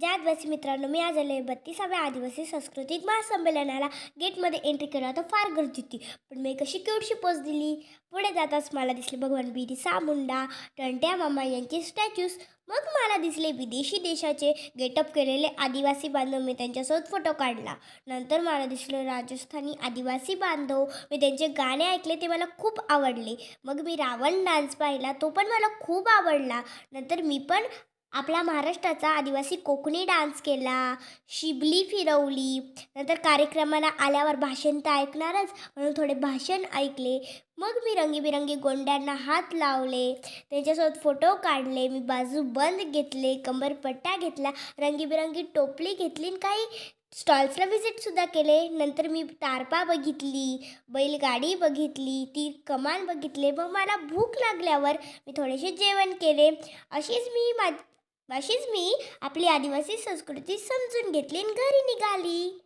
जय आदिवासी मित्रांनो, मी आज आले 32व्या आदिवासी सांस्कृतिक महासंमेलनाला. गेटमध्ये एंट्री केला तर फार गर्दी होती, पण मी कशी क्यूटशी पोज दिली. पुढे जाताच मला दिसले भगवान बिरसा मुंडा, टंट्या मामा यांचे स्टॅच्यूज. मग मला दिसले विदेशी देशाचे गेटअप केलेले आदिवासी बांधव. मी त्यांच्यासोबत फोटो काढला. नंतर मला दिसलं राजस्थानी आदिवासी बांधव. मी त्यांचे गाणे ऐकले, ते मला खूप आवडले. मग मी रावण डान्स पाहिला, तो पण मला खूप आवडला. नंतर मी पण आपला महाराष्ट्राचा आदिवासी कोकणी डान्स केला, शिबली फिरवली. नंतर कार्यक्रमाला आल्यावर भाषण तर ऐकणारच, म्हणून थोडे भाषण ऐकले. मग मी रंगीबिरंगी गोंड्यांना हात लावले, त्यांच्यासोबत फोटो काढले. मी बाजू बंद घेतले, कंबरपट्टा घेतला, रंगीबिरंगी टोपली घेतली आणि काही स्टॉल्सला व्हिजिटसुद्धा केले. नंतर मी तारपा बघितली, बैलगाडी बघितली, ती कमान बघितले. मग मला भूक लागल्यावर मी थोडेसे जेवण केले. अशीच मी आपली आदिवासी संस्कृती समजून घेतली आणि घरी निघाली.